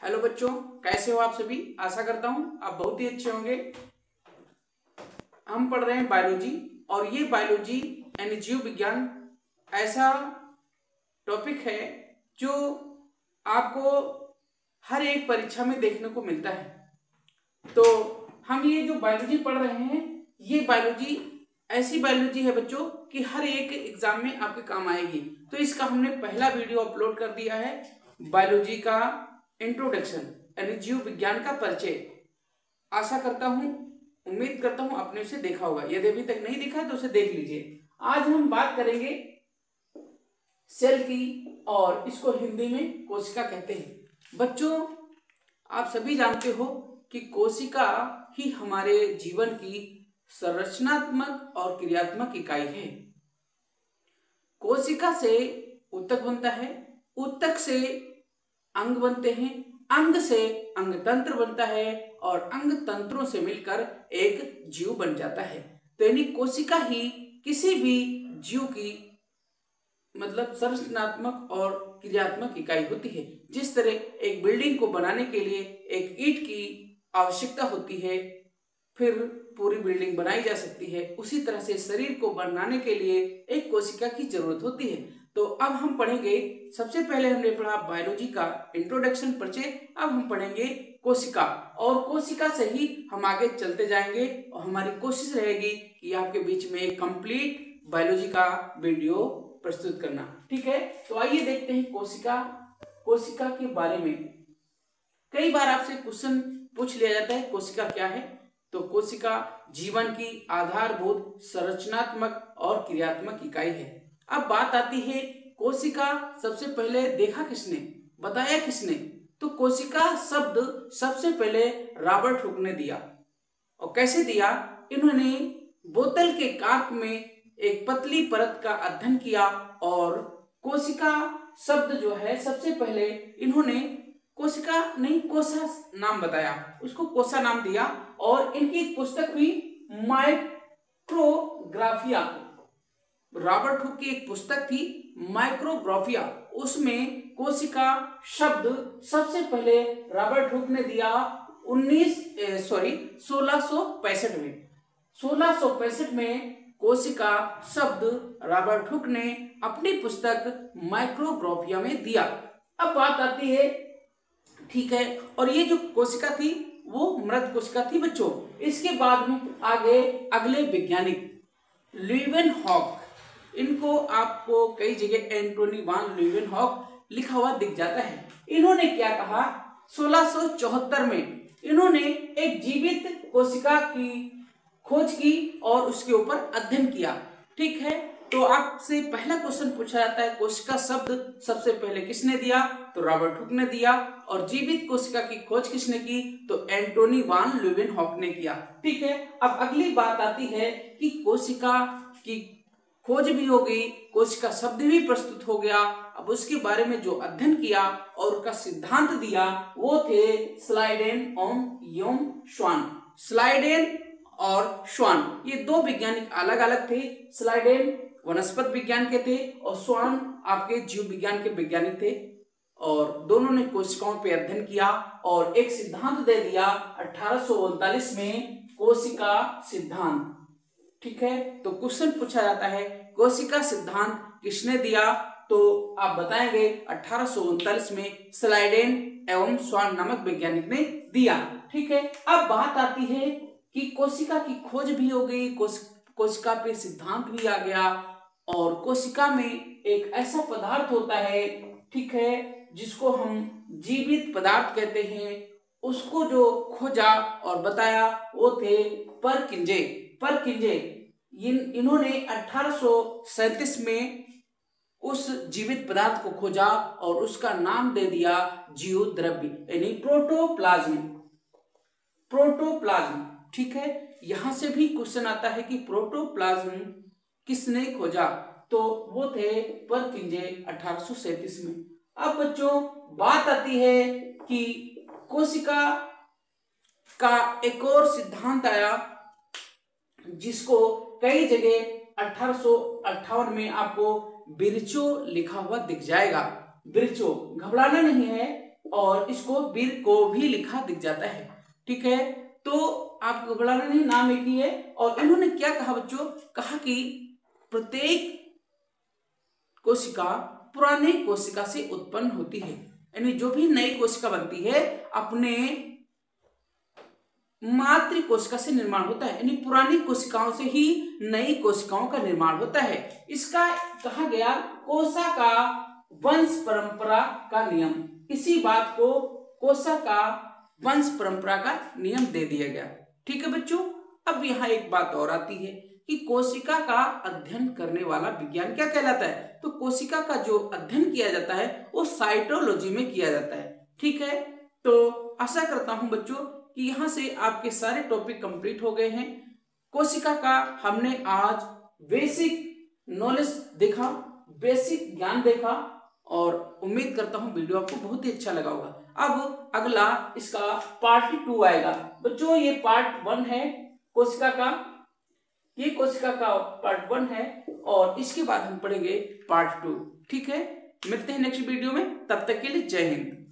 Hello बच्चों, कैसे हो आप सभी। आशा करता हूं आप बहुत ही अच्छे होंगे। हम पढ़ रहे हैं बायोलॉजी और ये बायोलॉजी यानी जीव विज्ञान ऐसा टॉपिक है जो आपको हर एक परीक्षा में देखने को मिलता है। तो हम ये जो बायोलॉजी पढ़ रहे हैं, ये बायोलॉजी ऐसी बायोलॉजी है बच्चों कि हर एक एग्जाम में आपके काम आएगी। तो इसका हमने पहला वीडियो अपलोड कर दिया है, बायोलॉजी का इंट्रोडक्शन यानी जीव विज्ञान का परिचय। आशा करता हूं, उम्मीद करता हूं आपने उसे देखा होगा। यदि अभी तक नहीं देखा तो उसे देख लीजिए। आज हम बात करेंगे सेल की और इसको हिंदी में कोशिका कहते हैं। बच्चों, आप सभी जानते हो कि कोशिका ही हमारे जीवन की संरचनात्मक और क्रियात्मक इकाई है। कोशिका से ऊतक बनता है, ऊतक से अंग बनते हैं, अंग से अंग तंत्र बनता है और अंग तंत्रों से मिलकर एक जीव बन जाता है। तो यानी कोशिका ही किसी भी जीव की मतलब संरचनात्मक और क्रियात्मक इकाई होती है। जिस तरह एक बिल्डिंग को बनाने के लिए एक ईंट की आवश्यकता होती है, फिर पूरी बिल्डिंग बनाई जा सकती है, उसी तरह से शरीर को बनाने के लिए एक कोशिका की जरूरत होती है। तो अब हम पढ़ेंगे, सबसे पहले हमने पढ़ा बायोलॉजी का इंट्रोडक्शन परिचय, अब हम पढ़ेंगे कोशिका। और कोशिका से ही हम आगे चलते जाएंगे और हमारी कोशिश रहेगी कि आपके बीच में एक कंप्लीट बायोलॉजी का वीडियो प्रस्तुत करना। ठीक है, तो आइए देखते हैं कोशिका के बारे में। कई बार आपसे क्वेश्चन पूछ लिया जाता है कोशिका क्या है। तो कोशिका जीवन की आधारभूत संरचनात्मक और क्रियात्मक इकाई है। अब बात आती है कोशिका सबसे पहले देखा किसने, बताया किसने। तो कोशिका शब्द सबसे पहले रॉबर्ट हुक ने दिया। और कैसे दिया, इन्होंने बोतल के कार्क में एक पतली परत का अध्ययन किया और कोशिका शब्द जो है सबसे पहले इन्होंने कोशिका नहीं कोसा नाम बताया, उसको कोसा नाम दिया। और इनकी एक पुस्तक हुई माइक्रोग्राफिया, रॉबर्ट हुक की एक पुस्तक थी माइक्रोग्राफिया, उसमें कोशिका शब्द सबसे पहले रॉबर्ट हुक ने दिया 1665 में। 1665 में कोशिका शब्द रॉबर्ट हुक ने अपनी पुस्तक माइक्रोग्राफिया में दिया। अब बात आती है, ठीक है, और ये जो कोशिका थी वो मृत कोशिका थी बच्चों। इसके बाद में आगे अगले वैज्ञानिक लीवेनहॉक, इनको आपको कई जगह एंटोनी वान लीवेनहॉक लिखा हुआ दिख जाता है। इन्होंने क्या कहा, 1674 में इन्होंने एक जीवित कोशिका की खोज की और उसके ऊपर अध्ययन किया। ठीक है, तो आपसे पहला क्वेश्चन पूछा जाता है कोशिका शब्द सबसे पहले किसने दिया, तो रॉबर्ट हुक ने दिया। और जीवित कोशिका की खोज किसने की, तो एंटोनी वान लीवेनहॉक ने किया। ठीक है, अब अगली बात आती है कि कोशिका की खोज भी हो गई, कोशिका शब्द भी प्रस्तुत हो गया। अब उसके बारे में जो अध्ययन किया और उसका सिद्धांत दिया वो थे स्लाइडेन और श्वान। स्लाइडेन और श्वान ये दो वैज्ञानिक अलग अलग थे। स्लाइडेन वनस्पति विज्ञान के थे और श्वान आपके जीव विज्ञान के वैज्ञानिक थे। और दोनों ने कोशिकाओं पर अध्ययन किया और एक सिद्धांत दे दिया 1839 में, कोशिका सिद्धांत। ठीक है, तो क्वेश्चन पूछा जाता है कोशिका सिद्धांत किसने दिया, तो आप बताएंगे 1839 में स्लाइडेन एवं श्वान नामक वैज्ञानिक ने दिया। ठीक है, अब बात आती है कि कोशिका की खोज भी हो गई, कोशिका पे सिद्धांत भी आ गया और कोशिका में एक ऐसा पदार्थ होता है, ठीक है, जिसको हम जीवित पदार्थ कहते हैं, उसको जो खोजा और बताया वो थे परकिंजे। इन्होंने 1837 में उस जीवित पदार्थ को खोजा और उसका नाम दे दिया जीव द्रव्य यानी प्रोटोप्लाज्म। ठीक है, यहां से भी क्वेश्चन आता है कि प्रोटोप्लाज्म किसने खोजा, तो वो थे परकिंजे 1837 में। अब बच्चों बात आती है कि कोशिका का एक और सिद्धांत आया जिसको कई जगह 1858 में आपको बिरचो लिखा हुआ दिख जाएगा। बिरचो घबराना नहीं है, और इसको वीर को भी लिखा दिख जाता है। ठीक है, तो आपको घबराना नहीं, नाम एक ही है। और इन्होंने क्या कहा बच्चों, कहा कि प्रत्येक कोशिका पुराने कोशिका से उत्पन्न होती है, यानी जो भी नई कोशिका बनती है अपने मातृ कोशिका से निर्माण होता है, यानी पुरानी कोशिकाओं से ही नई कोशिकाओं का निर्माण होता है। इसका कहा गया कोशा का वंश परंपरा का नियम, इसी बात को कोशा का वंश परंपरा का नियम दे दिया गया। ठीक है बच्चों, अब यहाँ एक बात और आती है कि कोशिका का अध्ययन करने वाला विज्ञान क्या कहलाता है। तो कोशिका का जो अध्ययन किया जाता है वो साइटोलॉजी में किया जाता है। ठीक है, तो आशा करता हूं बच्चों कि यहाँ से आपके सारे टॉपिक कंप्लीट हो गए हैं। कोशिका का हमने आज बेसिक नॉलेज देखा, बेसिक ज्ञान देखा, और उम्मीद करता हूं वीडियो आपको बहुत ही अच्छा लगा होगा। अब अगला इसका पार्ट 2 आएगा बच्चों। ये पार्ट 1 है कोशिका का, ये कोशिका का पार्ट 1 है, और इसके बाद हम पढ़ेंगे पार्ट 2। ठीक है, मिलते हैं नेक्स्ट वीडियो में, तब तक के लिए जय हिंद।